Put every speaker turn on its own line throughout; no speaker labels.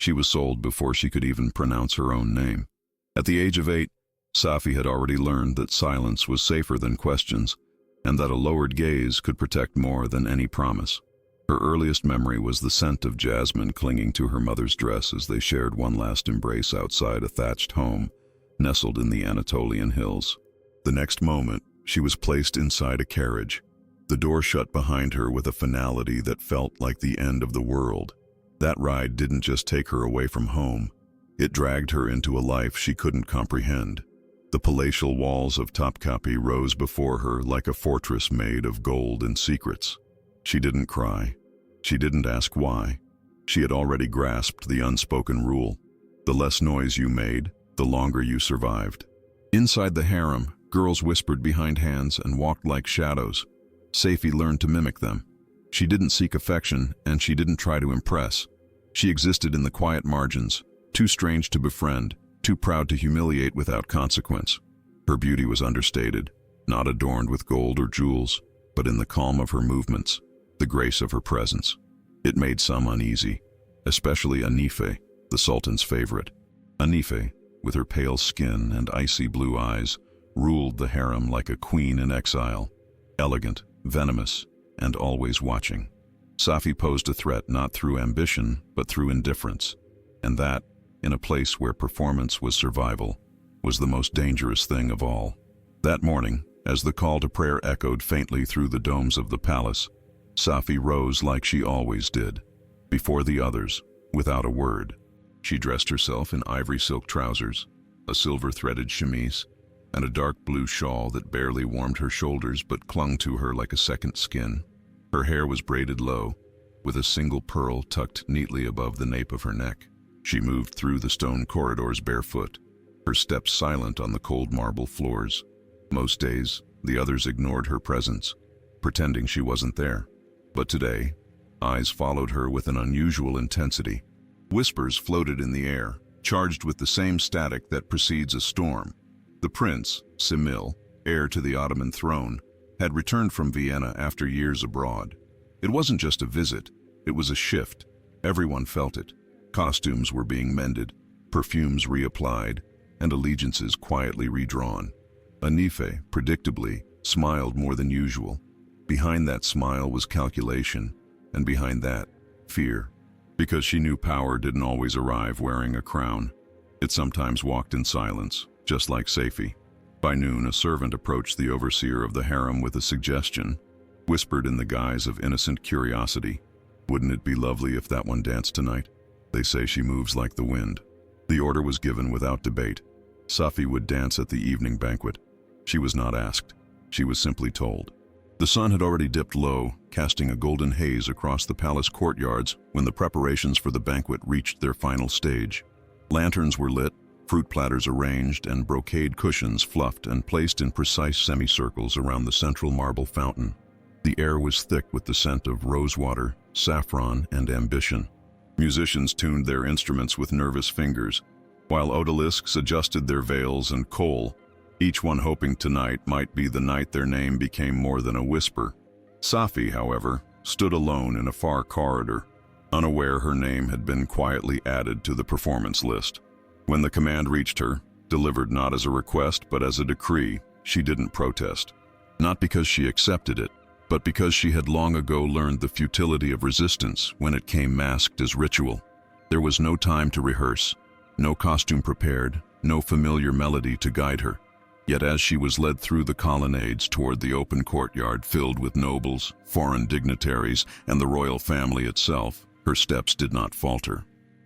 She was sold before she could even pronounce her own name. At the age of 8, Safi had already learned that silence was safer than questions, and that a lowered gaze could protect more than any promise. Her earliest memory was the scent of jasmine clinging to her mother's dress as they shared one last embrace outside a thatched home, nestled in the Anatolian hills. The next moment, she was placed inside a carriage. The door shut behind her with a finality that felt like the end of the world. That ride didn't just take her away from home. It dragged her into a life she couldn't comprehend. The palatial walls of Topkapi rose before her like a fortress made of gold and secrets. She didn't cry. She didn't ask why. She had already grasped the unspoken rule. The less noise you made, the longer you survived. Inside the harem, girls whispered behind hands and walked like shadows. Safi learned to mimic them. She didn't seek affection, and she didn't try to impress. She existed in the quiet margins, too strange to befriend, too proud to humiliate without consequence. Her beauty was understated, not adorned with gold or jewels, but in the calm of her movements, the grace of her presence. It made some uneasy, especially Anife, the Sultan's favorite. Anife, with her pale skin and icy blue eyes, ruled the harem like a queen in exile, elegant, venomous, and always watching. Safi posed a threat not through ambition, but through indifference, and that, in a place where performance was survival, was the most dangerous thing of all. That morning, as the call to prayer echoed faintly through the domes of the palace, Safi rose like she always did, before the others, without a word. She dressed herself in ivory silk trousers, a silver-threaded chemise, and a dark blue shawl that barely warmed her shoulders but clung to her like a second skin. Her hair was braided low, with a single pearl tucked neatly above the nape of her neck. She moved through the stone corridors barefoot, her steps silent on the cold marble floors. Most days, the others ignored her presence, pretending she wasn't there. But today, eyes followed her with an unusual intensity. Whispers floated in the air, charged with the same static that precedes a storm. The prince, Semil, heir to the Ottoman throne, had returned from Vienna after years abroad. It wasn't just a visit, it was a shift. Everyone felt it. Costumes were being mended, perfumes reapplied, and allegiances quietly redrawn. Anife, predictably, smiled more than usual. Behind that smile was calculation, and behind that, fear. Because she knew power didn't always arrive wearing a crown. It sometimes walked in silence, just like Safi. By noon, a servant approached the overseer of the harem with a suggestion, whispered in the guise of innocent curiosity. "Wouldn't it be lovely if that one danced tonight? They say she moves like the wind." The order was given without debate. Safi would dance at the evening banquet. She was not asked. She was simply told. The sun had already dipped low, casting a golden haze across the palace courtyards when the preparations for the banquet reached their final stage. Lanterns were lit, fruit platters arranged, and brocade cushions fluffed and placed in precise semicircles around the central marble fountain. The air was thick with the scent of rosewater, saffron, and ambition. Musicians tuned their instruments with nervous fingers, while odalisques adjusted their veils and kohl, each one hoping tonight might be the night their name became more than a whisper. Safi, however, stood alone in a far corridor, unaware her name had been quietly added to the performance list. When the command reached her, delivered not as a request but as a decree, she didn't protest. Not because she accepted it, but because she had long ago learned the futility of resistance when it came masked as ritual. There was no time to rehearse, no costume prepared, no familiar melody to guide her. Yet as she was led through the colonnades toward the open courtyard filled with nobles, foreign dignitaries, and the royal family itself, her steps did not falter.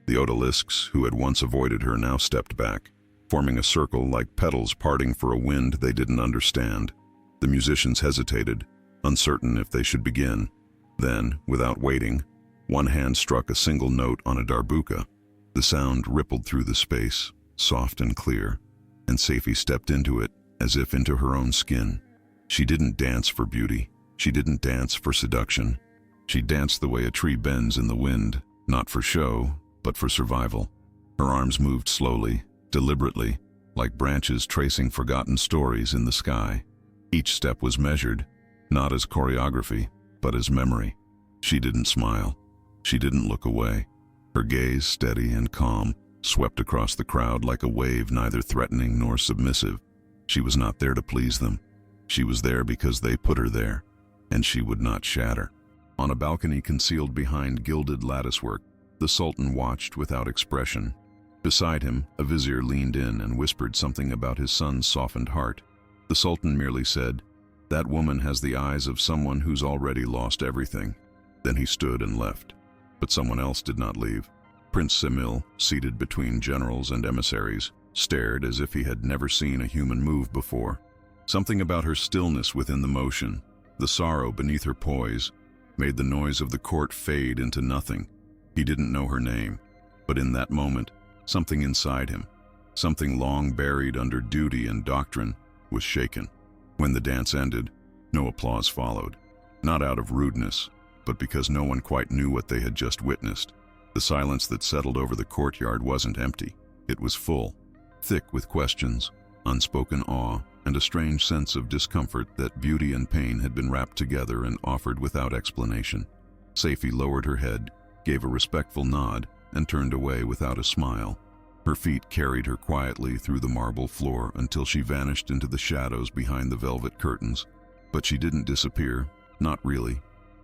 The odalisques, who had once avoided her, now stepped back, forming a circle like petals parting for a wind they didn't understand. The musicians hesitated, uncertain if they should begin. Then, without waiting, one hand struck a single note on a darbuka. The sound rippled through the space, soft and clear, and Safi stepped into it as if into her own skin. She didn't dance for beauty. She didn't dance for seduction. She danced the way a tree bends in the wind, not for show, but for survival. Her arms moved slowly, deliberately, like branches tracing forgotten stories in the sky. Each step was measured, not as choreography, but as memory. She didn't smile. She didn't look away. Her gaze, steady and calm, swept across the crowd like a wave neither threatening nor submissive. She was not there to please them. She was there because they put her there, and she would not shatter. On a balcony concealed behind gilded latticework, the Sultan watched without expression. Beside him, a vizier leaned in and whispered something about his son's softened heart. The Sultan merely said, "That woman has the eyes of someone who's already lost everything." Then he stood and left. But someone else did not leave. Prince Semil, seated between generals and emissaries, stared as if he had never seen a human move before. Something about her stillness within the motion, the sorrow beneath her poise, made the noise of the court fade into nothing. He didn't know her name, but in that moment, something inside him, something long buried under duty and doctrine, was shaken. When the dance ended, no applause followed. Not out of rudeness, but because no one quite knew what they had just witnessed. The silence that settled over the courtyard wasn't empty. It was full, thick with questions, unspoken awe, and a strange sense of discomfort that beauty and pain had been wrapped together and offered without explanation. Saifi lowered her head, gave a respectful nod, and turned away without a smile. Her feet carried her quietly through the marble floor until she vanished into the shadows behind the velvet curtains. But she didn't disappear, not really.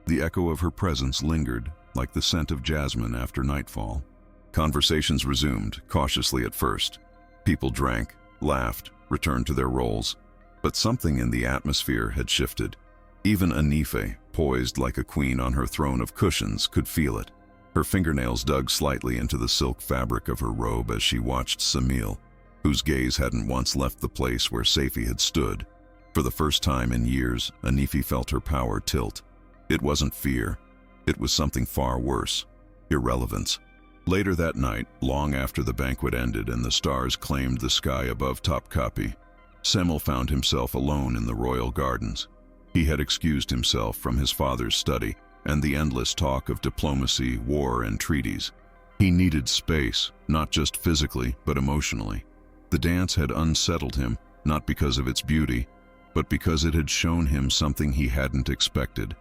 The echo of her presence lingered, like the scent of jasmine after nightfall. Conversations resumed, cautiously at first. People drank, laughed, returned to their roles. But something in the atmosphere had shifted. Even Anife, poised like a queen on her throne of cushions, could feel it. Her fingernails dug slightly into the silk fabric of her robe as she watched Semil, whose gaze hadn't once left the place where Saifi had stood. For the first time in years, Anife felt her power tilt. It wasn't fear. It was something far worse: irrelevance. Later that night, long after the banquet ended and the stars claimed the sky above Topkapi, Semil found himself alone in the royal gardens. He had excused himself from his father's study and the endless talk of diplomacy, war, and treaties. He needed space, not just physically, but emotionally. The dance had unsettled him, not because of its beauty, but because it had shown him something he hadn't expected: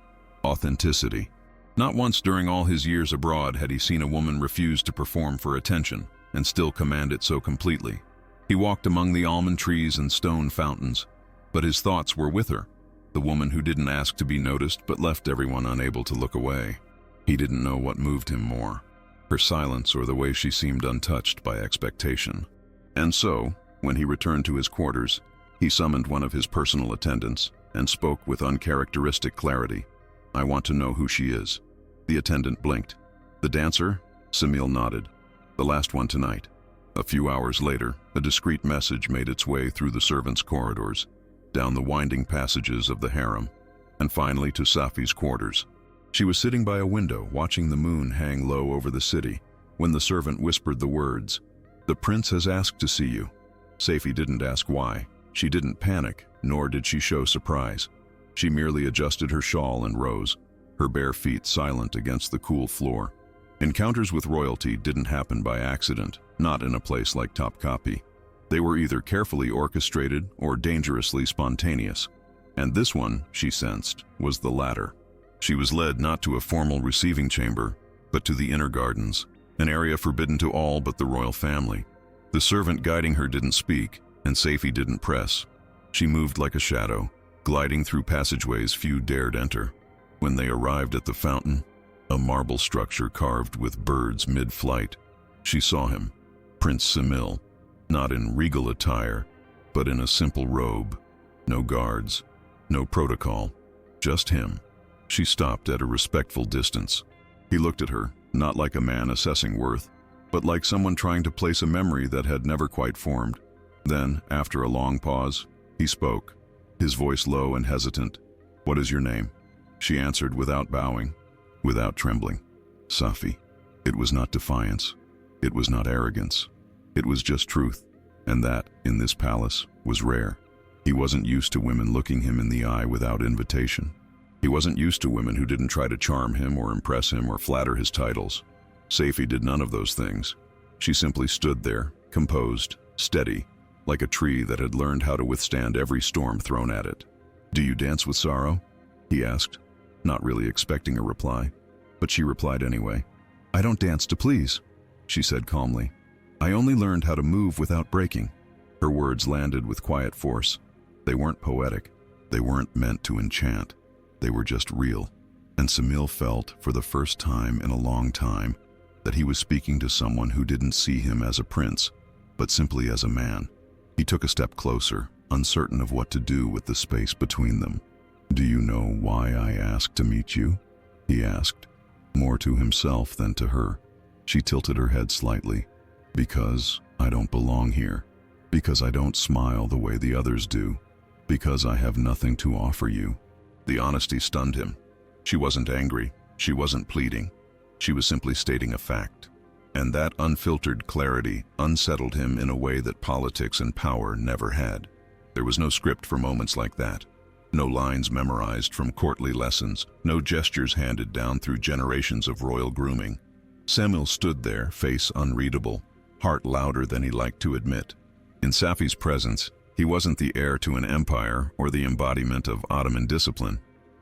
authenticity. Not once during all his years abroad had he seen a woman refuse to perform for attention and still command it so completely. He walked among the almond trees and stone fountains, but his thoughts were with her, the woman who didn't ask to be noticed but left everyone unable to look away. He didn't know what moved him more, her silence or the way she seemed untouched by expectation. And so, when he returned to his quarters, he summoned one of his personal attendants and spoke with uncharacteristic clarity. "I want to know who she is." The attendant blinked. "The dancer?" Semil nodded. "The last one tonight." A few hours later, a discreet message made its way through the servants' corridors, down the winding passages of the harem, and finally to Safi's quarters. She was sitting by a window, watching the moon hang low over the city, when the servant whispered the words, "The prince has asked to see you." Saifi didn't ask why. She didn't panic, nor did she show surprise. She merely adjusted her shawl and rose, her bare feet silent against the cool floor. Encounters with royalty didn't happen by accident, not in a place like Topkapi. They were either carefully orchestrated or dangerously spontaneous. And this one, she sensed, was the latter. She was led not to a formal receiving chamber, but to the inner gardens, an area forbidden to all but the royal family. The servant guiding her didn't speak, and Saifi didn't press. She moved like a shadow, gliding through passageways few dared enter. When they arrived at the fountain, a marble structure carved with birds mid-flight, she saw him, Prince Semil, not in regal attire, but in a simple robe. No guards, no protocol, just him. She stopped at a respectful distance. He looked at her, not like a man assessing worth, but like someone trying to place a memory that had never quite formed. Then, after a long pause, he spoke, his voice low and hesitant. "What is your name?" She answered without bowing, without trembling. "Safi." It was not defiance. It was not arrogance. It was just truth, and that, in this palace, was rare. He wasn't used to women looking him in the eye without invitation. He wasn't used to women who didn't try to charm him or impress him or flatter his titles. Saifi did none of those things. She simply stood there, composed, steady, like a tree that had learned how to withstand every storm thrown at it. "Do you dance with sorrow?" he asked, not really expecting a reply. But she replied anyway. "I don't dance to please," she said calmly. "I only learned how to move without breaking." Her words landed with quiet force. They weren't poetic. They weren't meant to enchant. They were just real. And Semil felt, for the first time in a long time, that he was speaking to someone who didn't see him as a prince, but simply as a man. He took a step closer, uncertain of what to do with the space between them. "Do you know why I asked to meet you?" he asked, more to himself than to her. She tilted her head slightly. "Because I don't belong here. Because I don't smile the way the others do. Because I have nothing to offer you." The honesty stunned him. She wasn't angry. She wasn't pleading. She was simply stating a fact. And that unfiltered clarity unsettled him in a way that politics and power never had. There was no script for moments like that. No lines memorized from courtly lessons. No gestures handed down through generations of royal grooming. Semil stood there, face unreadable, heart louder than he liked to admit. In Safi's presence, he wasn't the heir to an empire or the embodiment of Ottoman discipline.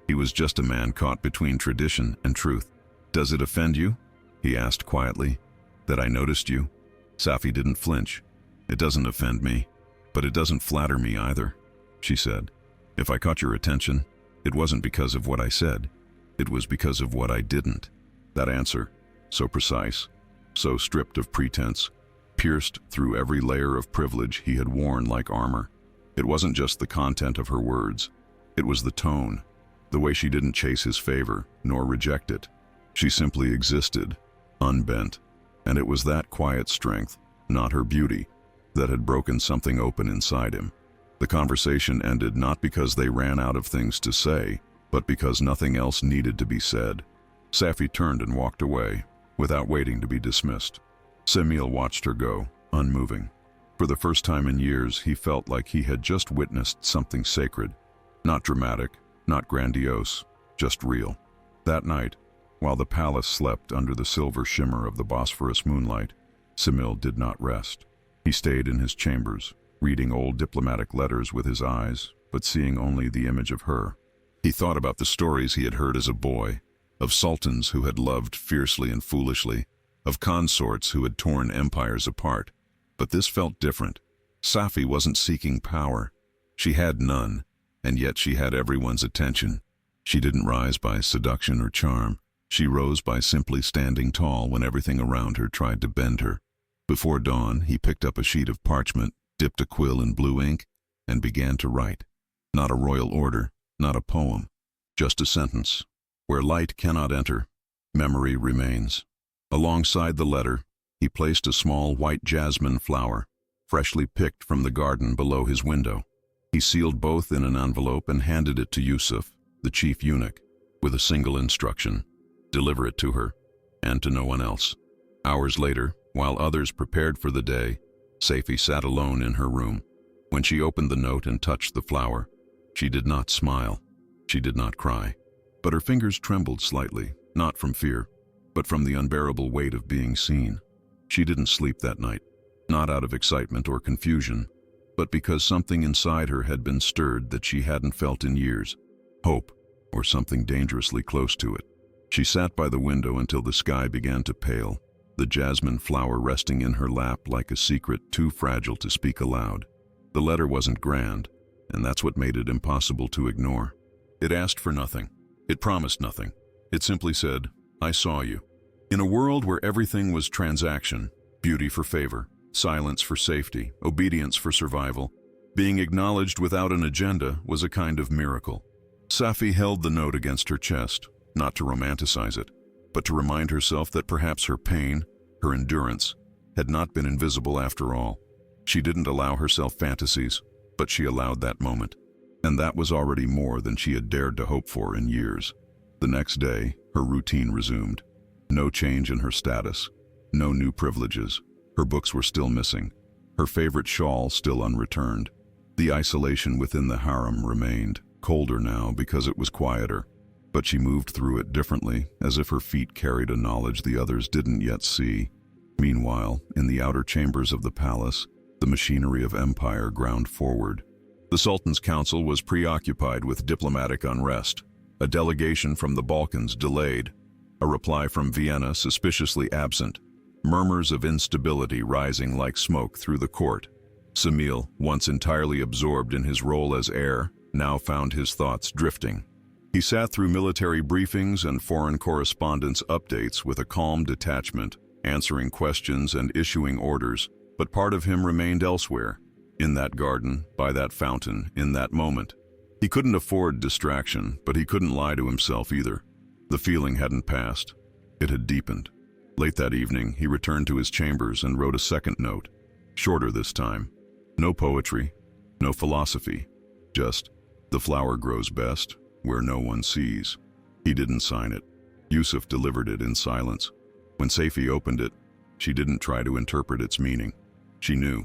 He was just a man caught between tradition and truth. "Does it offend you?" he asked quietly. "That I noticed you?" Safi didn't flinch. "It doesn't offend me, but it doesn't flatter me either," she said. "If I caught your attention, it wasn't because of what I said. It was because of what I didn't." That answer, so precise, so stripped of pretense, pierced through every layer of privilege he had worn like armor. It wasn't just the content of her words. It was the tone, the way she didn't chase his favor, nor reject it. She simply existed, unbent. And it was that quiet strength, not her beauty, that had broken something open inside him. The conversation ended not because they ran out of things to say, but because nothing else needed to be said. Safi turned and walked away, without waiting to be dismissed. Semil watched her go, unmoving. For the first time in years, he felt like he had just witnessed something sacred. Not dramatic, not grandiose, just real. That night, while the palace slept under the silver shimmer of the Bosphorus moonlight, Semil did not rest. He stayed in his chambers, reading old diplomatic letters with his eyes, but seeing only the image of her. He thought about the stories he had heard as a boy, of sultans who had loved fiercely and foolishly, of consorts who had torn empires apart. But this felt different. Safi wasn't seeking power. She had none, and yet she had everyone's attention. She didn't rise by seduction or charm. She rose by simply standing tall when everything around her tried to bend her. Before dawn, he picked up a sheet of parchment, dipped a quill in blue ink, and began to write. Not a royal order, not a poem, just a sentence. Where light cannot enter, memory remains. Alongside the letter, he placed a small white jasmine flower, freshly picked from the garden below his window. He sealed both in an envelope and handed it to Yusuf, the chief eunuch, with a single instruction: deliver it to her, and to no one else. Hours later, while others prepared for the day, Safi sat alone in her room. When she opened the note and touched the flower, she did not smile. She did not cry. But her fingers trembled slightly, not from fear, but from the unbearable weight of being seen. She didn't sleep that night, not out of excitement or confusion, but because something inside her had been stirred that she hadn't felt in years. Hope, or something dangerously close to it. She sat by the window until the sky began to pale, the jasmine flower resting in her lap like a secret too fragile to speak aloud. The letter wasn't grand, and that's what made it impossible to ignore. It asked for nothing. It promised nothing. It simply said, "I saw you." In a world where everything was transaction, beauty for favor, silence for safety, obedience for survival, being acknowledged without an agenda was a kind of miracle. Safi held the note against her chest, not to romanticize it, but to remind herself that perhaps her pain, her endurance, had not been invisible after all. She didn't allow herself fantasies, but she allowed that moment. And that was already more than she had dared to hope for in years. The next day, her routine resumed. No change in her status, no new privileges. Her books were still missing, her favorite shawl still unreturned. The isolation within the harem remained, colder now because it was quieter. But she moved through it differently, as if her feet carried a knowledge the others didn't yet see. Meanwhile, in the outer chambers of the palace, the machinery of empire ground forward. The Sultan's council was preoccupied with diplomatic unrest. A delegation from the Balkans delayed. A reply from Vienna suspiciously absent. Murmurs of instability rising like smoke through the court. Semil, once entirely absorbed in his role as heir, now found his thoughts drifting. He sat through military briefings and foreign correspondence updates with a calm detachment, answering questions and issuing orders, but part of him remained elsewhere, in that garden, by that fountain, in that moment. He couldn't afford distraction, but he couldn't lie to himself either. The feeling hadn't passed. It had deepened. Late that evening, he returned to his chambers and wrote a second note, shorter this time. No poetry, no philosophy, just, "The flower grows best where no one sees." He didn't sign it. Yusuf delivered it in silence. When Safi opened it, she didn't try to interpret its meaning. She knew,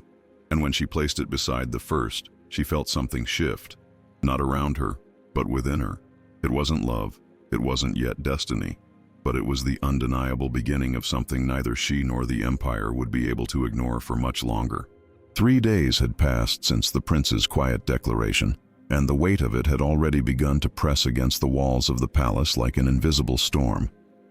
and when she placed it beside the first, she felt something shift, not around her, but within her. It wasn't love, it wasn't yet destiny, but it was the undeniable beginning of something neither she nor the Empire would be able to ignore for much longer. 3 days had passed since the prince's quiet declaration, and the weight of it had already begun to press against the walls of the palace like an invisible storm.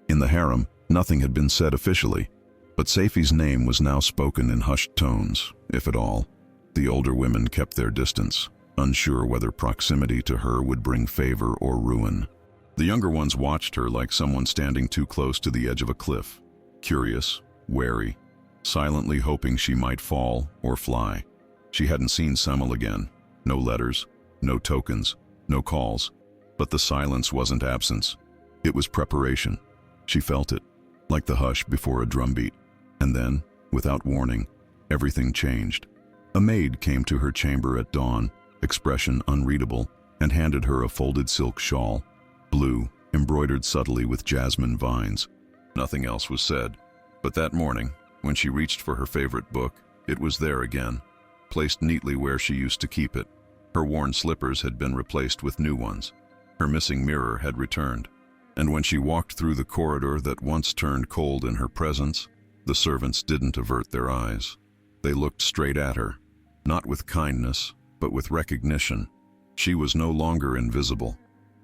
In the harem, nothing had been said officially, but Safi's name was now spoken in hushed tones, if at all. The older women kept their distance, unsure whether proximity to her would bring favor or ruin. The younger ones watched her like someone standing too close to the edge of a cliff, curious, wary, silently hoping she might fall or fly. She hadn't seen Semil again. No letters, no tokens, no calls. But the silence wasn't absence. It was preparation. She felt it, like the hush before a drumbeat. And then, without warning, everything changed. A maid came to her chamber at dawn, expression unreadable, and handed her a folded silk shawl, blue, embroidered subtly with jasmine vines. Nothing else was said. But that morning, when she reached for her favorite book, it was there again, placed neatly where she used to keep it. Her worn slippers had been replaced with new ones. Her missing mirror had returned. And when she walked through the corridor that once turned cold in her presence, the servants didn't avert their eyes. They looked straight at her, not with kindness, but with recognition. She was no longer invisible,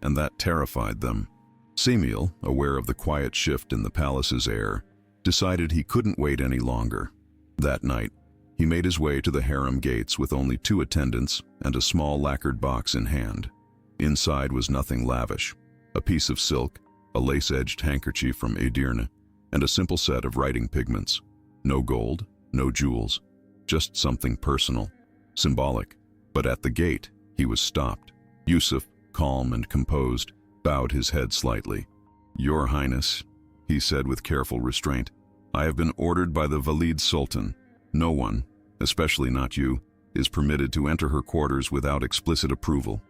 and that terrified them. Semil, aware of the quiet shift in the palace's air, decided he couldn't wait any longer. That night, he made his way to the harem gates with only 2 attendants and a small lacquered box in hand. Inside was nothing lavish: a piece of silk, a lace-edged handkerchief from Edirne, and a simple set of writing pigments. No gold, no jewels, just something personal, symbolic. But at the gate, he was stopped. Yusuf, calm and composed, bowed his head slightly. "Your Highness," he said with careful restraint, "I have been ordered by the Valid Sultan. No one, especially not you, is permitted to enter her quarters without explicit approval."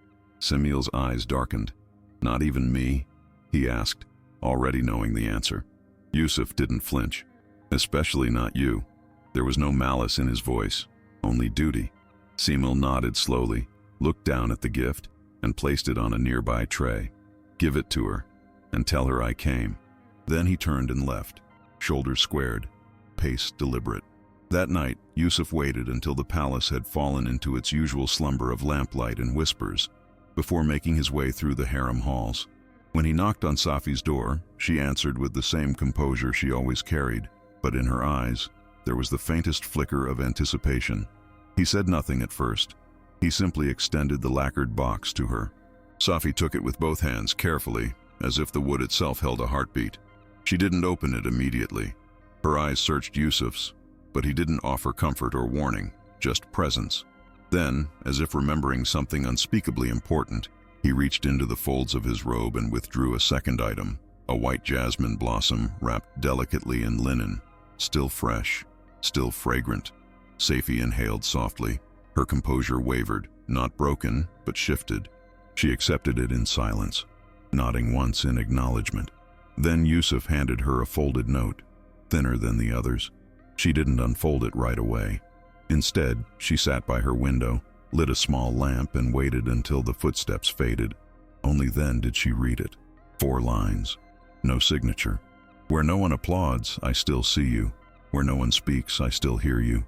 Semil's eyes darkened. "Not even me?" he asked, already knowing the answer. Yusuf didn't flinch. "Especially not you." There was no malice in his voice, only duty. Semil nodded slowly, looked down at the gift, and placed it on a nearby tray. "Give it to her, and tell her I came." Then he turned and left, shoulders squared, pace deliberate. That night, Yusuf waited until the palace had fallen into its usual slumber of lamplight and whispers, before making his way through the harem halls. When he knocked on Safi's door, she answered with the same composure she always carried, but in her eyes, there was the faintest flicker of anticipation. He said nothing at first. He simply extended the lacquered box to her. Safi took it with both hands carefully, as if the wood itself held a heartbeat. She didn't open it immediately. Her eyes searched Yusuf's, but he didn't offer comfort or warning, just presence. Then, as if remembering something unspeakably important, he reached into the folds of his robe and withdrew a second item, a white jasmine blossom wrapped delicately in linen, still fresh, still fragrant. Safi inhaled softly. Her composure wavered, not broken, but shifted. She accepted it in silence, nodding once in acknowledgement. Then Yusuf handed her a folded note, thinner than the others. She didn't unfold it right away. Instead, she sat by her window, lit a small lamp, and waited until the footsteps faded. Only then did she read it. 4 lines. No signature. "Where no one applauds, I still see you. Where no one speaks, I still hear you.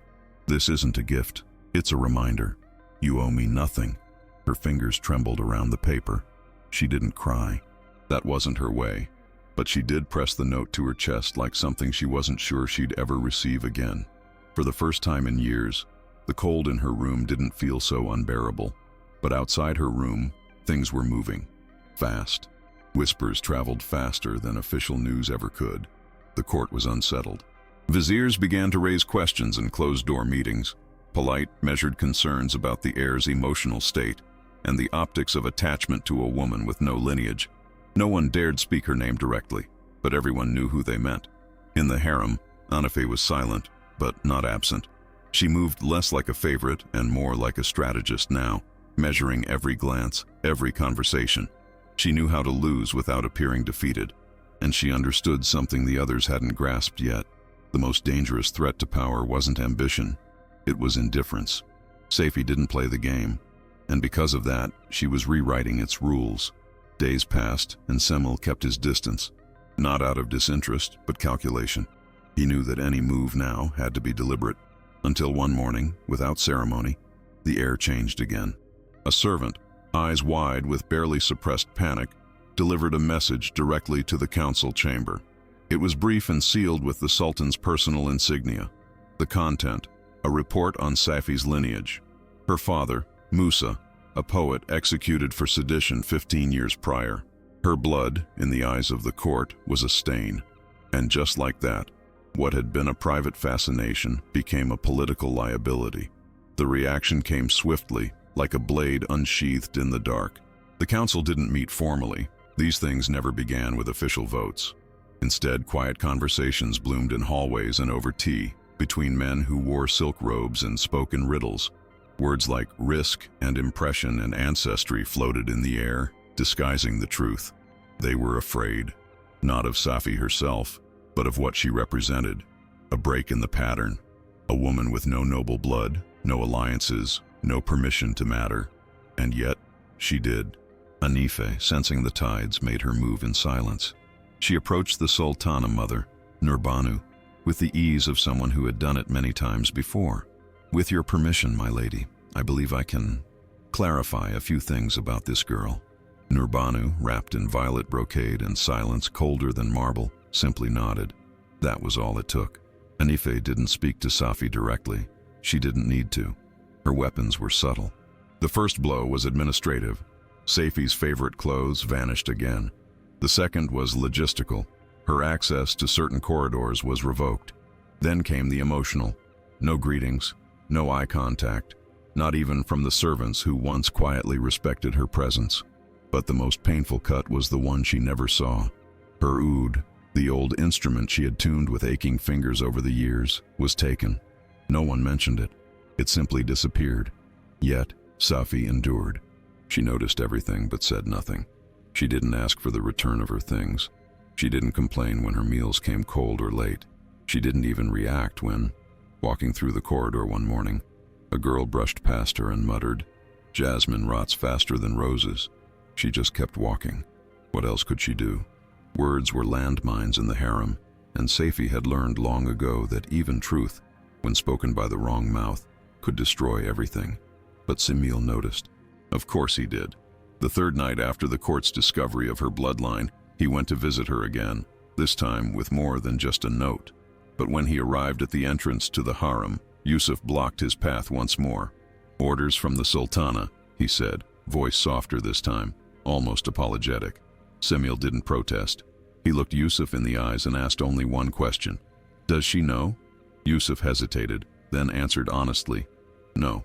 This isn't a gift. It's a reminder. You owe me nothing." Her fingers trembled around the paper. She didn't cry. That wasn't her way. but she did press the note to her chest like something she wasn't sure she'd ever receive again. For the first time in years, the cold in her room didn't feel so unbearable. But outside her room, things were moving. Fast. Whispers traveled faster than official news ever could. The court was unsettled. Viziers began to raise questions in closed-door meetings, polite, measured concerns about the heir's emotional state and the optics of attachment to a woman with no lineage. No one dared speak her name directly, but everyone knew who they meant. In the harem, Anife was silent, but not absent. She moved less like a favorite and more like a strategist now, measuring every glance, every conversation. She knew how to lose without appearing defeated, and she understood something the others hadn't grasped yet. The most dangerous threat to power wasn't ambition, it was indifference. Saifi didn't play the game, and because of that, she was rewriting its rules. Days passed, and Semil kept his distance, not out of disinterest, but calculation. He knew that any move now had to be deliberate, until one morning, without ceremony, the air changed again. A servant, eyes wide with barely suppressed panic, delivered a message directly to the council chamber. It was brief and sealed with the Sultan's personal insignia. The content, a report on Saifi's lineage. Her father, Musa, a poet executed for sedition 15 years prior. Her blood, in the eyes of the court, was a stain. And just like that, what had been a private fascination became a political liability. The reaction came swiftly, like a blade unsheathed in the dark. The council didn't meet formally. These things never began with official votes. Instead, quiet conversations bloomed in hallways and over tea, between men who wore silk robes and spoke in riddles. Words like risk and impression and ancestry floated in the air, disguising the truth. They were afraid, not of Saifi herself, but of what she represented. A break in the pattern. A woman with no noble blood, no alliances, no permission to matter. And yet, she did. Anife, sensing the tides, made her move in silence. She approached the Sultana mother, Nurbanu, with the ease of someone who had done it many times before. With your permission, my lady, I believe I can clarify a few things about this girl. Nurbanu, wrapped in violet brocade and silence colder than marble, simply nodded. That was all it took. Anife didn't speak to Saifi directly. She didn't need to. Her weapons were subtle. The first blow was administrative. Saifi's favorite clothes vanished again. The second was logistical. Her access to certain corridors was revoked. Then came the emotional. No greetings, no eye contact, not even from the servants who once quietly respected her presence. But the most painful cut was the one she never saw. Her oud, the old instrument she had tuned with aching fingers over the years, was taken. No one mentioned it. It simply disappeared. Yet, Saifi endured. She noticed everything but said nothing. She didn't ask for the return of her things. She didn't complain when her meals came cold or late. She didn't even react when, walking through the corridor one morning, a girl brushed past her and muttered, "Jasmine rots faster than roses." She just kept walking. What else could she do? Words were landmines in the harem, and Saifi had learned long ago that even truth, when spoken by the wrong mouth, could destroy everything. But Semil noticed. Of course he did. The third night after the court's discovery of her bloodline, he went to visit her again, this time with more than just a note. But when he arrived at the entrance to the harem, Yusuf blocked his path once more. "Orders from the Sultana," he said, voice softer this time, almost apologetic. Semil didn't protest. He looked Yusuf in the eyes and asked only one question. "Does she know?" Yusuf hesitated, then answered honestly, "No,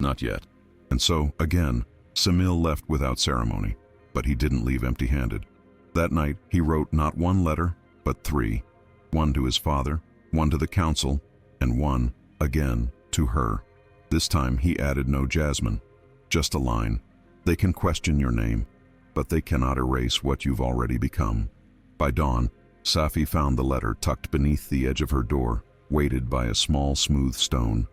not yet." And so, again, Semil left without ceremony, but he didn't leave empty-handed. That night, he wrote not one letter, but 3. One to his father, one to the council, and one, again, to her. This time, he added no Jasmine, just a line. "They can question your name, but they cannot erase what you've already become." By dawn, Saifi found the letter tucked beneath the edge of her door, weighted by a small, smooth stone.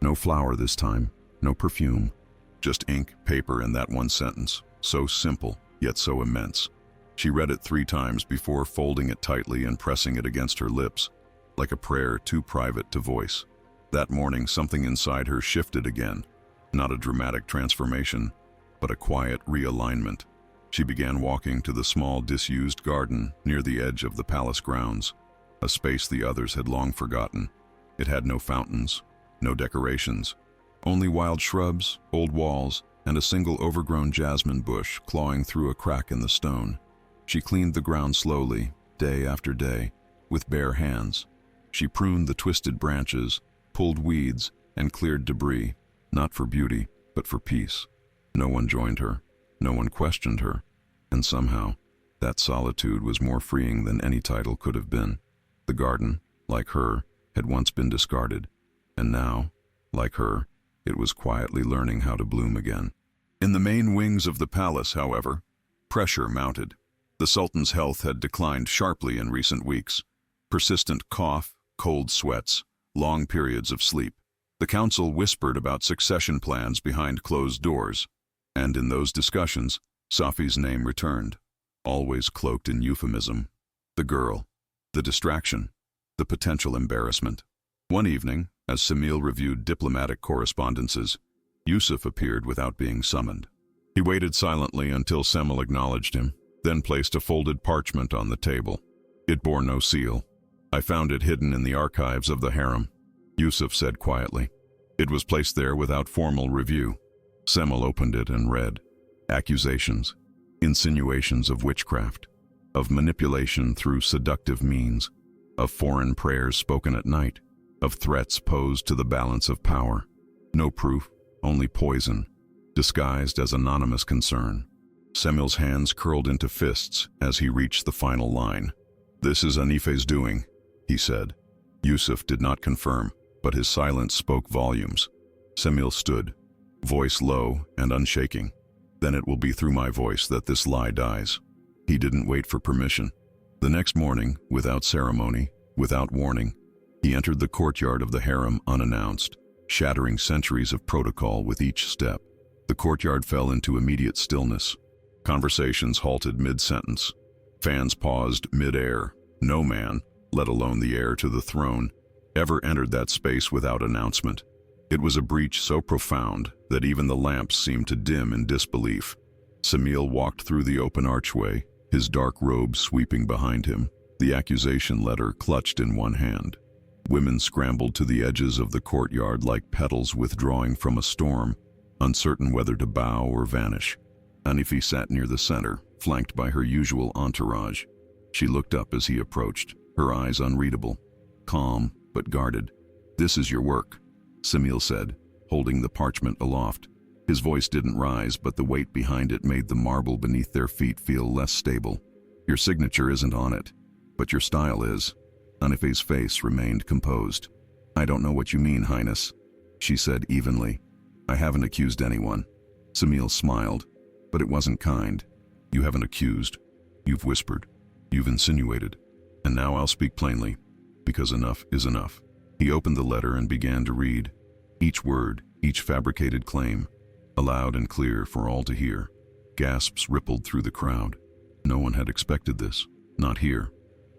No flower this time, no perfume. Just ink, paper, and that one sentence, so simple, yet so immense. She read it 3 times before folding it tightly and pressing it against her lips, like a prayer too private to voice. That morning, something inside her shifted again. Not a dramatic transformation, but a quiet realignment. She began walking to the small, disused garden near the edge of the palace grounds, a space the others had long forgotten. It had no fountains, no decorations, only wild shrubs, old walls, and a single overgrown jasmine bush clawing through a crack in the stone. She cleaned the ground slowly, day after day, with bare hands. She pruned the twisted branches, pulled weeds, and cleared debris, not for beauty, but for peace. No one joined her, no one questioned her, and somehow, that solitude was more freeing than any title could have been. The garden, like her, had once been discarded, and now, like her, it was quietly learning how to bloom again. In the main wings of the palace, however, pressure mounted. The Sultan's health had declined sharply in recent weeks. Persistent cough, cold sweats, long periods of sleep. The council whispered about succession plans behind closed doors, and in those discussions, Safi's name returned, always cloaked in euphemism. The girl, the distraction, the potential embarrassment. One evening, as Semil reviewed diplomatic correspondences, Yusuf appeared without being summoned. He waited silently until Semil acknowledged him, then placed a folded parchment on the table. It bore no seal. "I found it hidden in the archives of the harem," Yusuf said quietly. It was placed there without formal review. Semil opened it and read. Accusations, insinuations of witchcraft, of manipulation through seductive means, of foreign prayers spoken at night, of threats posed to the balance of power. No proof, only poison, disguised as anonymous concern. Semil's hands curled into fists as he reached the final line. "This is Anife's doing," he said. Yusuf did not confirm, but his silence spoke volumes. Semil stood, voice low and unshaking. "Then it will be through my voice that this lie dies." He didn't wait for permission. The next morning, without ceremony, without warning, he entered the courtyard of the harem unannounced, shattering centuries of protocol with each step. The courtyard fell into immediate stillness. Conversations halted mid-sentence. Fans paused mid-air. No man, let alone the heir to the throne, ever entered that space without announcement. It was a breach so profound that even the lamps seemed to dim in disbelief. Semil walked through the open archway, his dark robe sweeping behind him, the accusation letter clutched in one hand. Women scrambled to the edges of the courtyard like petals withdrawing from a storm, uncertain whether to bow or vanish. Anife sat near the center, flanked by her usual entourage. She looked up as he approached, her eyes unreadable, calm but guarded. "This is your work," Semil said, holding the parchment aloft. His voice didn't rise, but the weight behind it made the marble beneath their feet feel less stable. "Your signature isn't on it, but your style is." Anife's face remained composed. "I don't know what you mean, Highness," she said evenly. "I haven't accused anyone." Semil smiled, but it wasn't kind. "You haven't accused. You've whispered. You've insinuated. And now I'll speak plainly, because enough is enough." He opened the letter and began to read. Each word, each fabricated claim, aloud and clear for all to hear. Gasps rippled through the crowd. No one had expected this. Not here.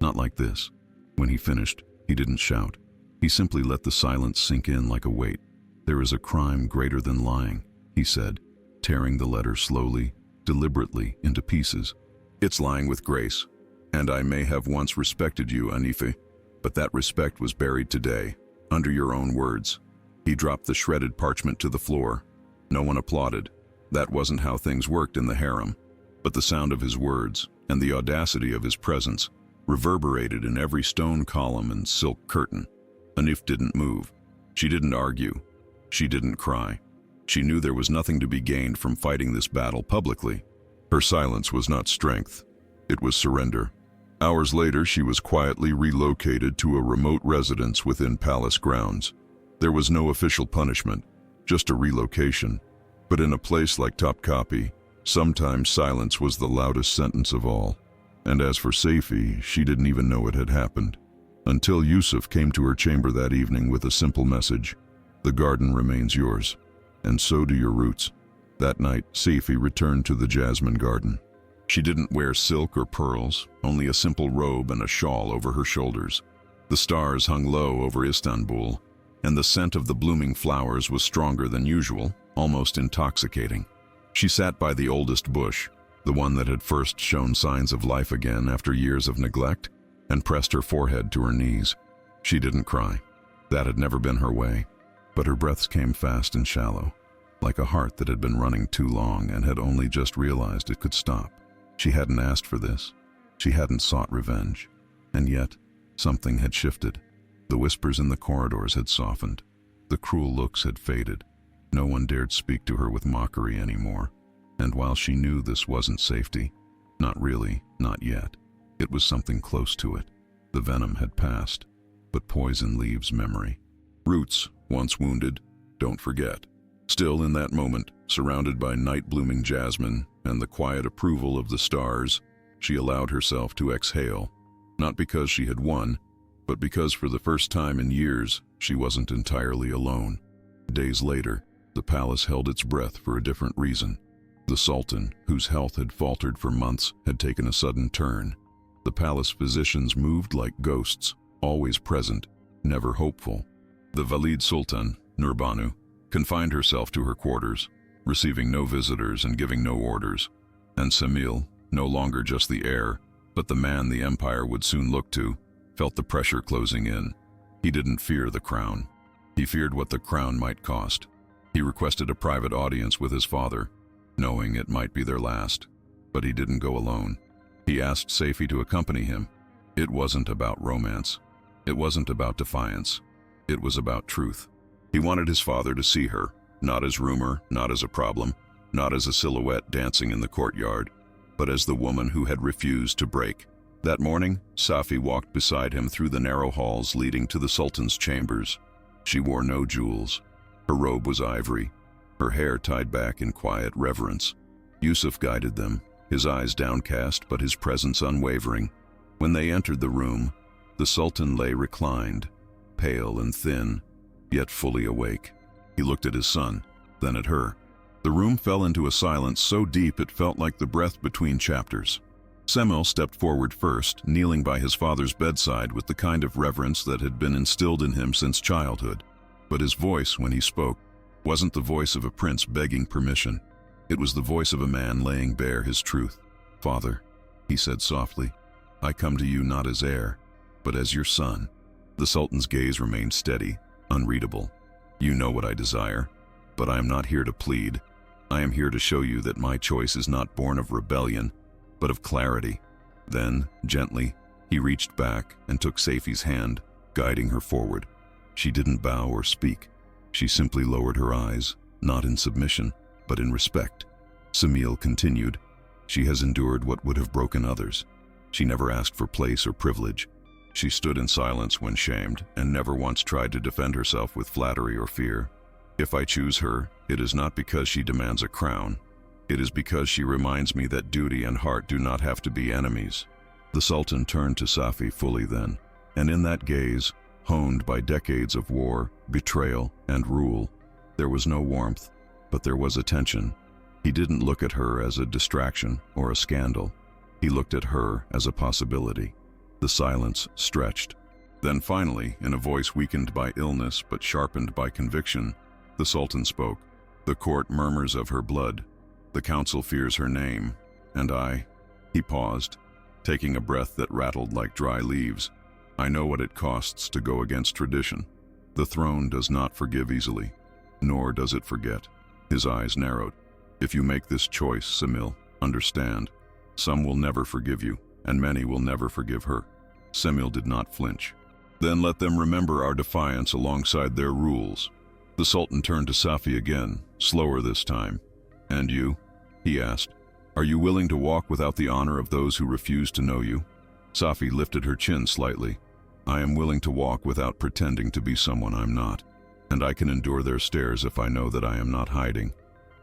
Not like this. When he finished, he didn't shout. He simply let the silence sink in like a weight. "There is a crime greater than lying," he said, tearing the letter slowly, deliberately into pieces. "It's lying with grace. And I may have once respected you, Anife, but that respect was buried today, under your own words." He dropped the shredded parchment to the floor. No one applauded. That wasn't how things worked in the harem. But the sound of his words, and the audacity of his presence, reverberated in every stone column and silk curtain. Anif didn't move. She didn't argue. She didn't cry. She knew there was nothing to be gained from fighting this battle publicly. Her silence was not strength. It was surrender. Hours later, she was quietly relocated to a remote residence within palace grounds. There was no official punishment, just a relocation. But in a place like Topkapi, sometimes silence was the loudest sentence of all. And as for Safi, she didn't even know it had happened. Until Yusuf came to her chamber that evening with a simple message: "The garden remains yours, and so do your roots." That night, Safi returned to the jasmine garden. She didn't wear silk or pearls, only a simple robe and a shawl over her shoulders. The stars hung low over Istanbul, and the scent of the blooming flowers was stronger than usual, almost intoxicating. She sat by the oldest bush, the one that had first shown signs of life again after years of neglect, and pressed her forehead to her knees. She didn't cry. That had never been her way, but her breaths came fast and shallow, like a heart that had been running too long and had only just realized it could stop. She hadn't asked for this. She hadn't sought revenge. And yet, something had shifted. The whispers in the corridors had softened. The cruel looks had faded. No one dared speak to her with mockery anymore. And while she knew this wasn't safety, not really, not yet, it was something close to it. The venom had passed, but poison leaves memory. Roots, once wounded, don't forget. Still in that moment, surrounded by night-blooming jasmine and the quiet approval of the stars, she allowed herself to exhale, not because she had won, but because for the first time in years, she wasn't entirely alone. Days later, the palace held its breath for a different reason. The Sultan, whose health had faltered for months, had taken a sudden turn. The palace physicians moved like ghosts, always present, never hopeful. The Valid Sultan, Nurbanu, confined herself to her quarters, receiving no visitors and giving no orders. And Semil, no longer just the heir, but the man the empire would soon look to, felt the pressure closing in. He didn't fear the crown. He feared what the crown might cost. He requested a private audience with his father, knowing it might be their last. But he didn't go alone. He asked Saifi to accompany him. It wasn't about romance. It wasn't about defiance. It was about truth. He wanted his father to see her, not as rumor, not as a problem, not as a silhouette dancing in the courtyard, but as the woman who had refused to break. That morning, Safi walked beside him through the narrow halls leading to the Sultan's chambers. She wore no jewels. Her robe was ivory, her hair tied back in quiet reverence. Yusuf guided them, his eyes downcast but his presence unwavering. When they entered the room, the Sultan lay reclined, pale and thin, yet fully awake. He looked at his son, then at her. The room fell into a silence so deep it felt like the breath between chapters. Semil stepped forward first, kneeling by his father's bedside with the kind of reverence that had been instilled in him since childhood. But his voice, when he spoke, wasn't the voice of a prince begging permission. It was the voice of a man laying bare his truth. "Father," he said softly, "I come to you not as heir, but as your son." The Sultan's gaze remained steady, unreadable. "You know what I desire, but I am not here to plead. I am here to show you that my choice is not born of rebellion, but of clarity." Then, gently, he reached back and took Saifi's hand, guiding her forward. She didn't bow or speak. She simply lowered her eyes, not in submission, but in respect. Semil continued, "She has endured what would have broken others. She never asked for place or privilege. She stood in silence when shamed, and never once tried to defend herself with flattery or fear. If I choose her, it is not because she demands a crown. It is because she reminds me that duty and heart do not have to be enemies." The Sultan turned to Safi fully then, and in that gaze, honed by decades of war, betrayal, and rule, there was no warmth, but there was attention. He didn't look at her as a distraction or a scandal. He looked at her as a possibility. The silence stretched. Then finally, in a voice weakened by illness but sharpened by conviction, the Sultan spoke. "The court murmurs of her blood. The council fears her name. And I—" He paused, taking a breath that rattled like dry leaves. "I know what it costs to go against tradition. The throne does not forgive easily, nor does it forget." His eyes narrowed. "If you make this choice, Semil, understand. Some will never forgive you, and many will never forgive her." Semil did not flinch. "Then let them remember our defiance alongside their rules." The Sultan turned to Safi again, slower this time. "And you?" he asked. "Are you willing to walk without the honor of those who refuse to know you?" Safi lifted her chin slightly. "I am willing to walk without pretending to be someone I'm not, and I can endure their stares if I know that I am not hiding."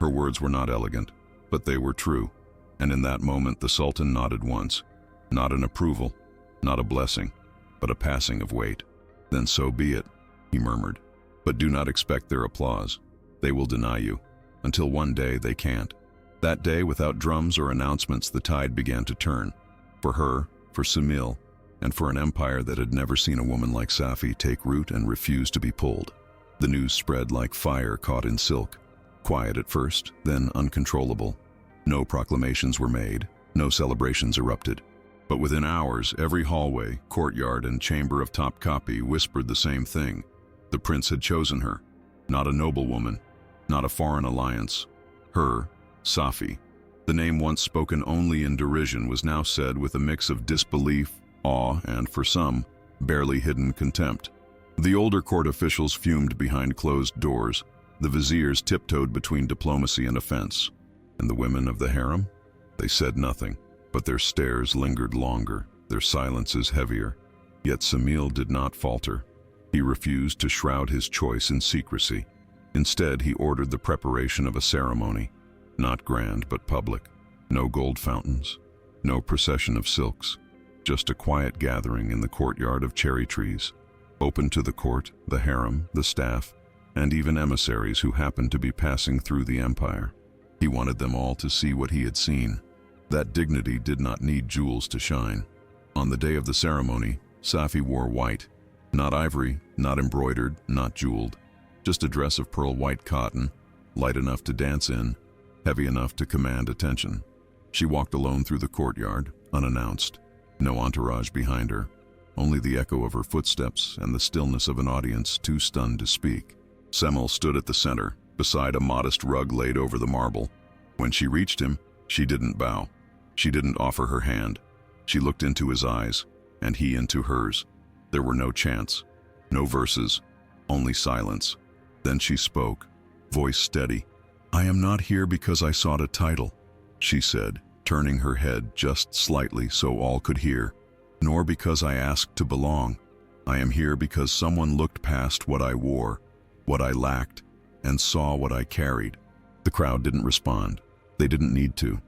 Her words were not elegant, but they were true, and in that moment the Sultan nodded once. Not an approval, not a blessing, but a passing of weight. "Then so be it," he murmured. "But do not expect their applause. They will deny you, until one day they can't." That day, without drums or announcements, the tide began to turn. For her, for Semil, and for an empire that had never seen a woman like Safi take root and refuse to be pulled. The news spread like fire caught in silk. Quiet at first, then uncontrollable. No proclamations were made, no celebrations erupted. But within hours, every hallway, courtyard, and chamber of Topkapi whispered the same thing. The prince had chosen her. Not a noblewoman, not a foreign alliance. Her, Safi. The name once spoken only in derision was now said with a mix of disbelief, awe, and, for some, barely hidden contempt. The older court officials fumed behind closed doors. The viziers tiptoed between diplomacy and offense. And the women of the harem? They said nothing, but their stares lingered longer, their silences heavier. Yet Samil did not falter. He refused to shroud his choice in secrecy. Instead, he ordered the preparation of a ceremony, not grand but public. No gold fountains, no procession of silks, just a quiet gathering in the courtyard of cherry trees, open to the court, the harem, the staff, and even emissaries who happened to be passing through the empire. He wanted them all to see what he had seen. That dignity did not need jewels to shine. On the day of the ceremony, Safi wore white, not ivory, not embroidered, not jeweled, just a dress of pearl white cotton, light enough to dance in, heavy enough to command attention. She walked alone through the courtyard, unannounced, no entourage behind her, only the echo of her footsteps and the stillness of an audience too stunned to speak. Semel stood at the center, beside a modest rug laid over the marble. When she reached him, she didn't bow. She didn't offer her hand. She looked into his eyes, and he into hers. There were no chants, no verses, only silence. Then she spoke, voice steady. "I am not here because I sought a title," she said, turning her head just slightly so all could hear, "nor because I asked to belong. I am here because someone looked past what I wore, what I lacked, and saw what I carried." The crowd didn't respond. They didn't need to.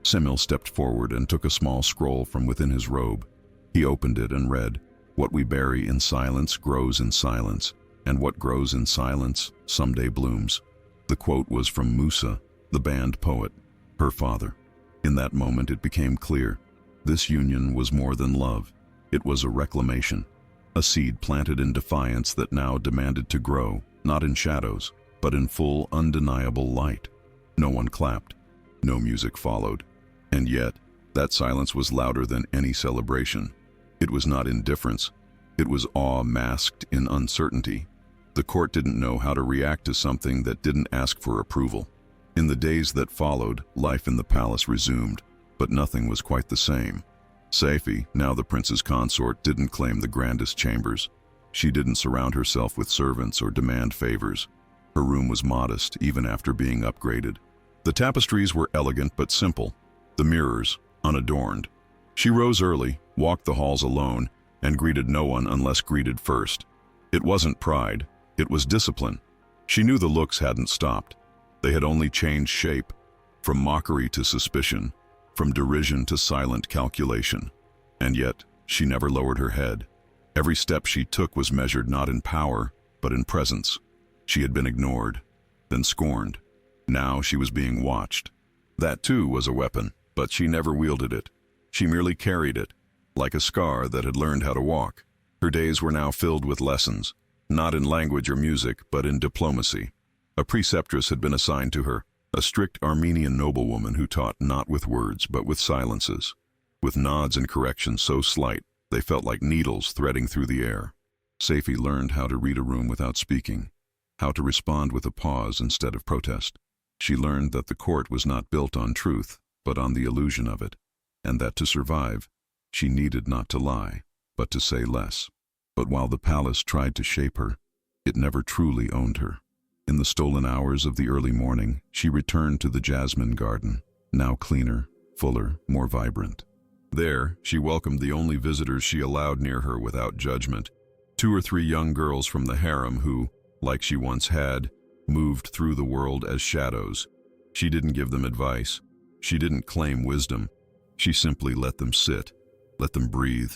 Semil stepped forward and took a small scroll from within his robe. He opened it and read, "What we bury in silence grows in silence, and what grows in silence someday blooms." The quote was from Musa, the banned poet, her father. In that moment it became clear. This union was more than love. It was a reclamation, a seed planted in defiance that now demanded to grow, not in shadows, but in full, undeniable light. No one clapped. No music followed. And yet, that silence was louder than any celebration. It was not indifference. It was awe masked in uncertainty. The court didn't know how to react to something that didn't ask for approval. In the days that followed, life in the palace resumed, but nothing was quite the same. Safi, now the prince's consort, didn't claim the grandest chambers. She didn't surround herself with servants or demand favors. Her room was modest, even after being upgraded. The tapestries were elegant but simple, the mirrors unadorned. She rose early, walked the halls alone, and greeted no one unless greeted first. It wasn't pride, it was discipline. She knew the looks hadn't stopped. They had only changed shape, from mockery to suspicion, from derision to silent calculation. And yet, she never lowered her head. Every step she took was measured not in power, but in presence. She had been ignored, then scorned. Now she was being watched. That too was a weapon, but she never wielded it. She merely carried it, like a scar that had learned how to walk. Her days were now filled with lessons, not in language or music, but in diplomacy. A preceptress had been assigned to her, a strict Armenian noblewoman who taught not with words, but with silences, with nods and corrections so slight they felt like needles threading through the air. Safi learned how to read a room without speaking, how to respond with a pause instead of protest. She learned that the court was not built on truth, but on the illusion of it, and that to survive, she needed not to lie, but to say less. But while the palace tried to shape her, it never truly owned her. In the stolen hours of the early morning, she returned to the jasmine garden, now cleaner, fuller, more vibrant. There, she welcomed the only visitors she allowed near her without judgment, 2 or 3 young girls from the harem who, like she once had, moved through the world as shadows. She didn't give them advice. She didn't claim wisdom. She simply let them sit, let them breathe.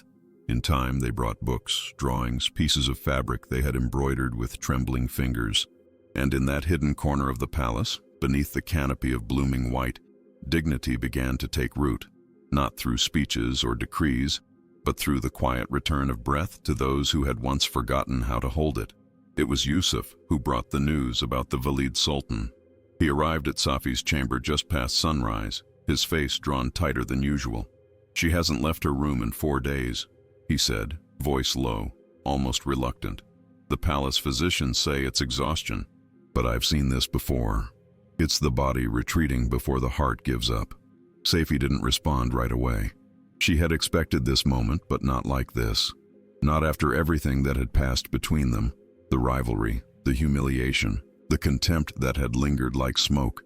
In time, they brought books, drawings, pieces of fabric they had embroidered with trembling fingers. And in that hidden corner of the palace, beneath the canopy of blooming white, dignity began to take root, not through speeches or decrees, but through the quiet return of breath to those who had once forgotten how to hold it. It was Yusuf who brought the news about the Valid Sultan. He arrived at Safi's chamber just past sunrise, his face drawn tighter than usual. "She hasn't left her room in 4 days," he said, voice low, almost reluctant. "The palace physicians say it's exhaustion, but I've seen this before. It's the body retreating before the heart gives up." Saifi didn't respond right away. She had expected this moment, but not like this. Not after everything that had passed between them, the rivalry, the humiliation, the contempt that had lingered like smoke.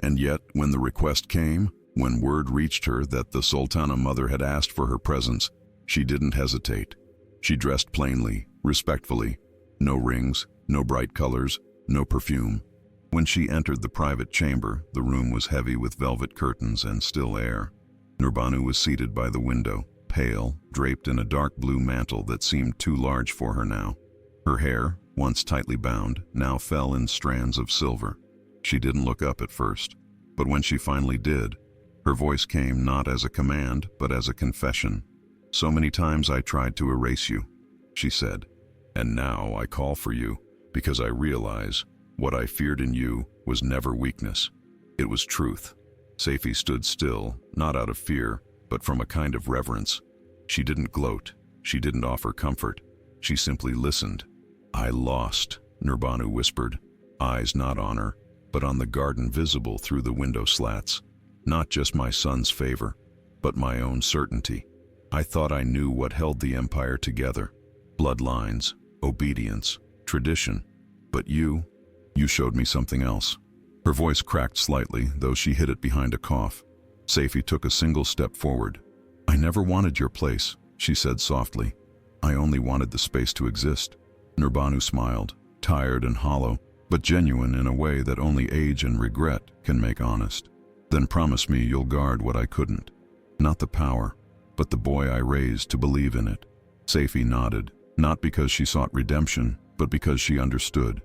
And yet, when the request came, when word reached her that the Sultana mother had asked for her presence, she didn't hesitate. She dressed plainly, respectfully. No rings, no bright colors, no perfume. When she entered the private chamber, the room was heavy with velvet curtains and still air. Nurbanu was seated by the window, pale, draped in a dark blue mantle that seemed too large for her now. Her hair, once tightly bound, now fell in strands of silver. She didn't look up at first, but when she finally did, her voice came not as a command, but as a confession. "So many times I tried to erase you," she said, "and now I call for you because I realize what I feared in you was never weakness. It was truth." Saifi stood still, not out of fear, but from a kind of reverence. She didn't gloat. She didn't offer comfort. She simply listened. "I lost," Nurbanu whispered, eyes not on her, but on the garden visible through the window slats. "Not just my son's favor, but my own certainty. I thought I knew what held the empire together. Bloodlines, obedience, tradition. But you showed me something else." Her voice cracked slightly, though she hid it behind a cough. Saifi took a single step forward. "I never wanted your place," she said softly. "I only wanted the space to exist." Nurbanu smiled, tired and hollow, but genuine in a way that only age and regret can make honest. "Then promise me you'll guard what I couldn't. Not the power, but the boy I raised to believe in it." Saifi nodded, not because she sought redemption, but because she understood.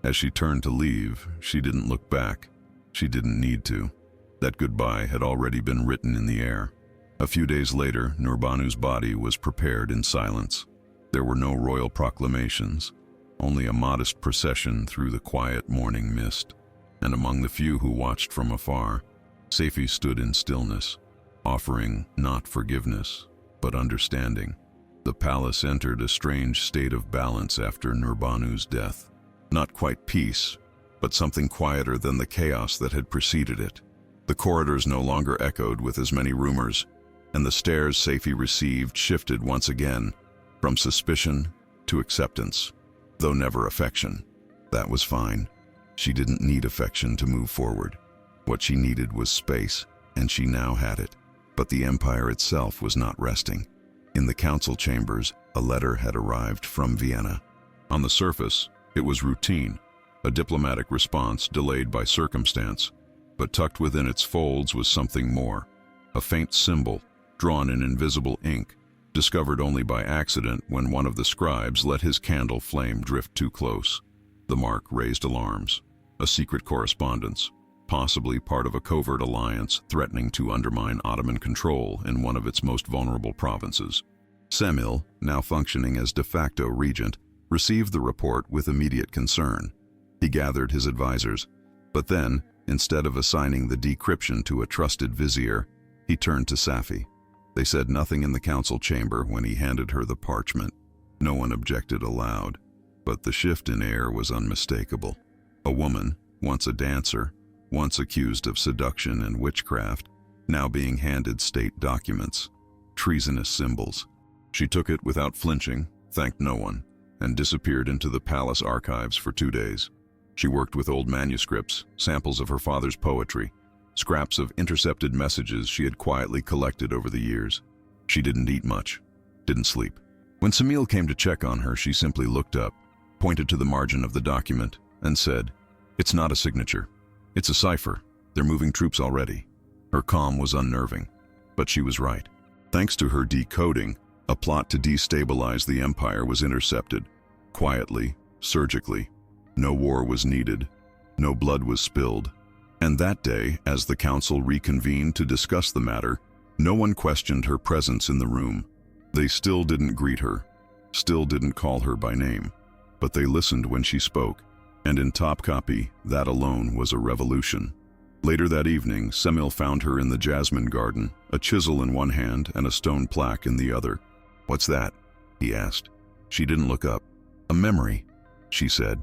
As she turned to leave, she didn't look back. She didn't need to. That goodbye had already been written in the air. A few days later, Nurbanu's body was prepared in silence. There were no royal proclamations, only a modest procession through the quiet morning mist. And among the few who watched from afar, Saifi stood in stillness, offering not forgiveness, but understanding. The palace entered a strange state of balance after Nurbanu's death. Not quite peace, but something quieter than the chaos that had preceded it. The corridors no longer echoed with as many rumors, and the stares Saifi received shifted once again, from suspicion to acceptance, though never affection. That was fine. She didn't need affection to move forward. What she needed was space, and she now had it. But the empire itself was not resting. In the council chambers, a letter had arrived from Vienna. On the surface, it was routine, a diplomatic response delayed by circumstance, but tucked within its folds was something more. A faint symbol, drawn in invisible ink, discovered only by accident when one of the scribes let his candle flame drift too close. The mark raised alarms. A secret correspondence, possibly part of a covert alliance threatening to undermine Ottoman control in one of its most vulnerable provinces. Semil, now functioning as de facto regent, received the report with immediate concern. He gathered his advisors, but then, instead of assigning the decryption to a trusted vizier, he turned to Saifi. They said nothing in the council chamber when he handed her the parchment. No one objected aloud, but the shift in air was unmistakable. A woman, once a dancer, once accused of seduction and witchcraft, now being handed state documents, treasonous symbols. She took it without flinching, thanked no one, and disappeared into the palace archives for 2 days. She worked with old manuscripts, samples of her father's poetry, scraps of intercepted messages she had quietly collected over the years. She didn't eat much, didn't sleep. When Semil came to check on her, she simply looked up, pointed to the margin of the document, and said, "It's not a signature. It's a cipher. They're moving troops already." Her calm was unnerving, but she was right. Thanks to her decoding, a plot to destabilize the empire was intercepted, quietly, surgically. No war was needed, no blood was spilled. And that day, as the council reconvened to discuss the matter, no one questioned her presence in the room. They still didn't greet her, still didn't call her by name, but they listened when she spoke, and in top copy, that alone was a revolution. Later that evening, Semil found her in the jasmine garden, a chisel in one hand and a stone plaque in the other. "What's that?" he asked. She didn't look up. "A memory," she said.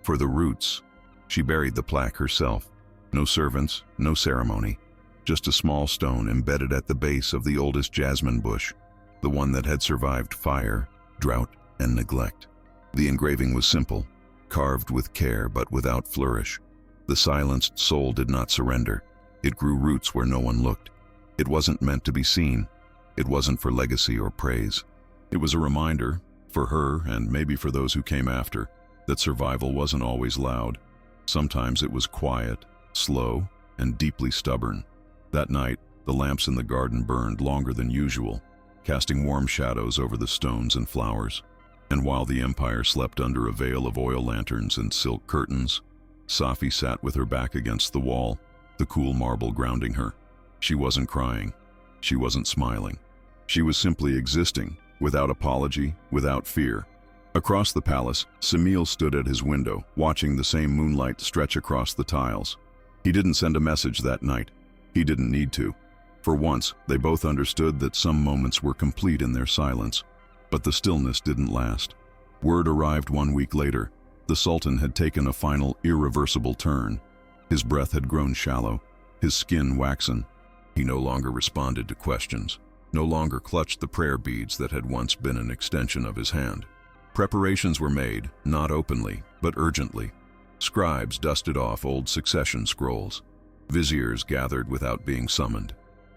"For the roots." She buried the plaque herself. No servants, no ceremony. Just a small stone embedded at the base of the oldest jasmine bush, the one that had survived fire, drought, and neglect. The engraving was simple, carved with care but without flourish. The silenced soul did not surrender. It grew roots where no one looked. It wasn't meant to be seen. It wasn't for legacy or praise. It was a reminder, for her and maybe for those who came after, that survival wasn't always loud. Sometimes it was quiet, slow, and deeply stubborn. That night, the lamps in the garden burned longer than usual, casting warm shadows over the stones and flowers. And while the empire slept under a veil of oil lanterns and silk curtains, Safi sat with her back against the wall, the cool marble grounding her. She wasn't crying. She wasn't smiling. She was simply existing, without apology, without fear. Across the palace, Semil stood at his window, watching the same moonlight stretch across the tiles. He didn't send a message that night. He didn't need to. For once, they both understood that some moments were complete in their silence. But the stillness didn't last. Word arrived 1 week later. The Sultan had taken a final, irreversible turn. His breath had grown shallow, his skin waxen. He no longer responded to questions, no longer clutched the prayer beads that had once been an extension of his hand. Preparations were made, not openly, but urgently. Scribes dusted off old succession scrolls. Viziers gathered without being summoned.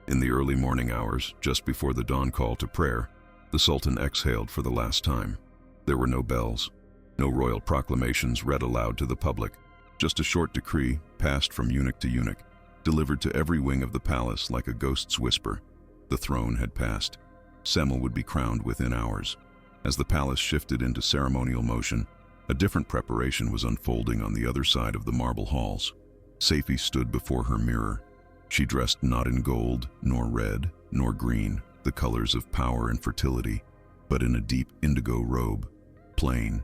In the early morning hours, just before the dawn call to prayer, the Sultan exhaled for the last time. There were no bells, no royal proclamations read aloud to the public, just a short decree, passed from eunuch to eunuch, delivered to every wing of the palace like a ghost's whisper. The throne had passed. Semil would be crowned within hours. As the palace shifted into ceremonial motion, a different preparation was unfolding on the other side of the marble halls. Safi stood before her mirror. She dressed not in gold, nor red, nor green, the colors of power and fertility, but in a deep indigo robe, plain,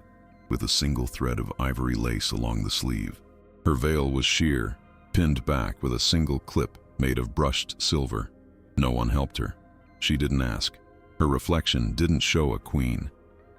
with a single thread of ivory lace along the sleeve. Her veil was sheer, pinned back with a single clip made of brushed silver. No one helped her. She didn't ask. Her reflection didn't show a queen.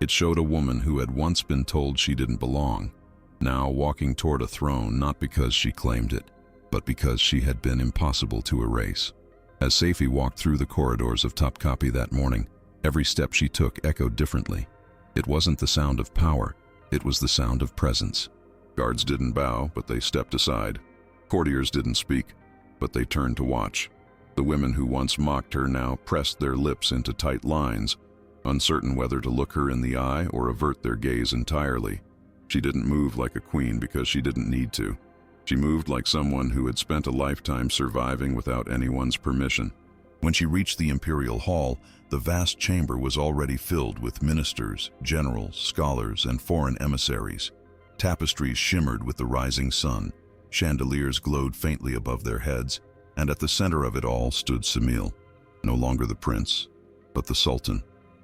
It showed a woman who had once been told she didn't belong, now walking toward a throne not because she claimed it, but because she had been impossible to erase. As Safi walked through the corridors of Topkapi that morning, every step she took echoed differently. It wasn't the sound of power, it was the sound of presence. Guards didn't bow, but they stepped aside. Courtiers didn't speak, but they turned to watch. The women who once mocked her now pressed their lips into tight lines, uncertain whether to look her in the eye or avert their gaze entirely. She didn't move like a queen because she didn't need to. She moved like someone who had spent a lifetime surviving without anyone's permission. When she reached the imperial hall, the vast chamber was already filled with ministers, generals, scholars, and foreign emissaries. Tapestries shimmered with the rising sun, chandeliers glowed faintly above their heads, and at the center of it all stood Semil, no longer the prince, but the Sultan.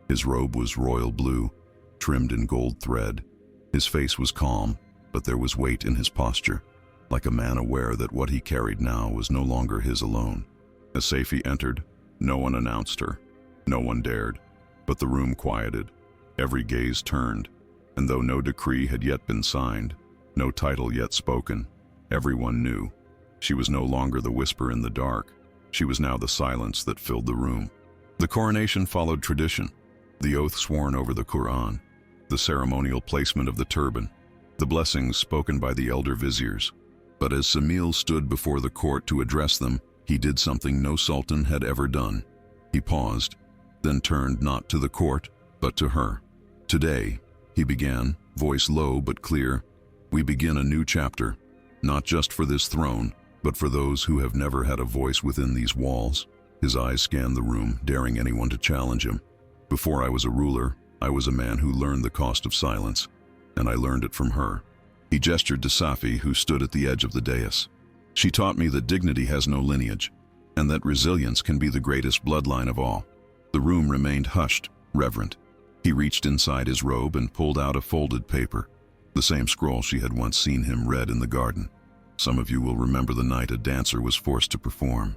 His robe was royal blue, trimmed in gold thread. His face was calm, but there was weight in his posture, like a man aware that what he carried now was no longer his alone. As Safi entered, no one announced her. No one dared. But the room quieted. Every gaze turned, and though no decree had yet been signed, no title yet spoken, everyone knew. She was no longer the whisper in the dark. She was now the silence that filled the room. The coronation followed tradition, the oath sworn over the Quran, the ceremonial placement of the turban, the blessings spoken by the elder viziers. But as Semil stood before the court to address them, he did something no sultan had ever done. He paused, then turned not to the court, but to her. "Today," he began, voice low but clear, "we begin a new chapter, not just for this throne, but for those who have never had a voice within these walls." His eyes scanned the room, daring anyone to challenge him. "Before I was a ruler, I was a man who learned the cost of silence, and I learned it from her." He gestured to Safi, who stood at the edge of the dais. "She taught me that dignity has no lineage, and that resilience can be the greatest bloodline of all." The room remained hushed, reverent. He reached inside his robe and pulled out a folded paper, the same scroll she had once seen him read in the garden. Some of you will remember the night a dancer was forced to perform.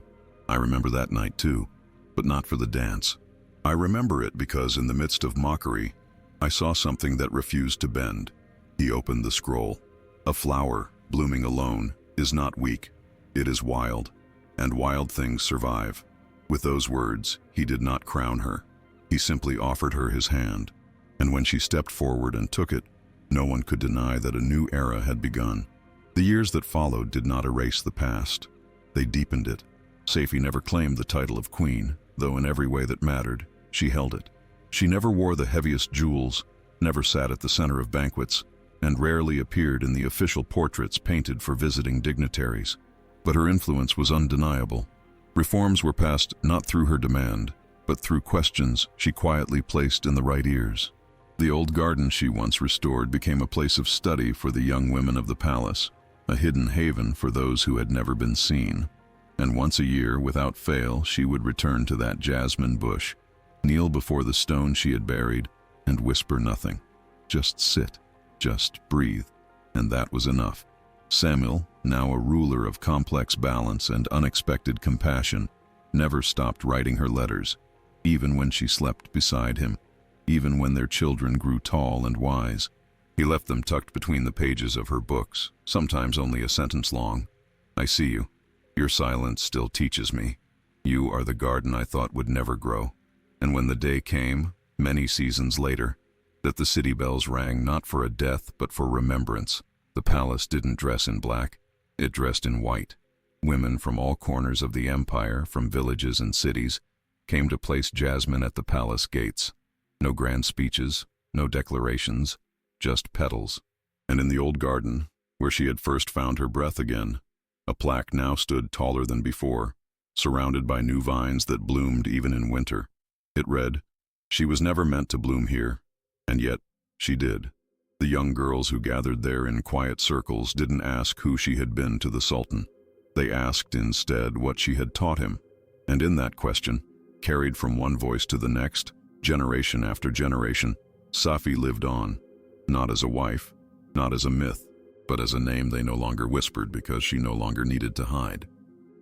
I remember that night too, but not for the dance. I remember it because in the midst of mockery, I saw something that refused to bend. He opened the scroll. A flower, blooming alone, is not weak. It is wild, and wild things survive. With those words, he did not crown her. He simply offered her his hand, and when she stepped forward and took it, no one could deny that a new era had begun. The years that followed did not erase the past. They deepened it. Safi never claimed the title of queen, though in every way that mattered, she held it. She never wore the heaviest jewels, never sat at the center of banquets, and rarely appeared in the official portraits painted for visiting dignitaries. But her influence was undeniable. Reforms were passed not through her demand, but through questions she quietly placed in the right ears. The old garden she once restored became a place of study for the young women of the palace, a hidden haven for those who had never been seen. And once a year, without fail, she would return to that jasmine bush, kneel before the stone she had buried, and whisper nothing. Just sit, just breathe, and that was enough. Samuel, now a ruler of complex balance and unexpected compassion, never stopped writing her letters, even when she slept beside him, even when their children grew tall and wise. He left them tucked between the pages of her books, sometimes only a sentence long. I see you. Your silence still teaches me. You are the garden I thought would never grow. And when the day came, many seasons later, that the city bells rang not for a death but for remembrance, the palace didn't dress in black, it dressed in white. Women from all corners of the empire, from villages and cities, came to place jasmine at the palace gates. No grand speeches, no declarations, just petals. And in the old garden, where she had first found her breath again, a plaque now stood taller than before, surrounded by new vines that bloomed even in winter. It read, "She was never meant to bloom here, and yet she did." The young girls who gathered there in quiet circles didn't ask who she had been to the Sultan. They asked instead what she had taught him. And in that question, carried from one voice to the next, generation after generation, Safi lived on, not as a wife, not as a myth, but as a name they no longer whispered because she no longer needed to hide.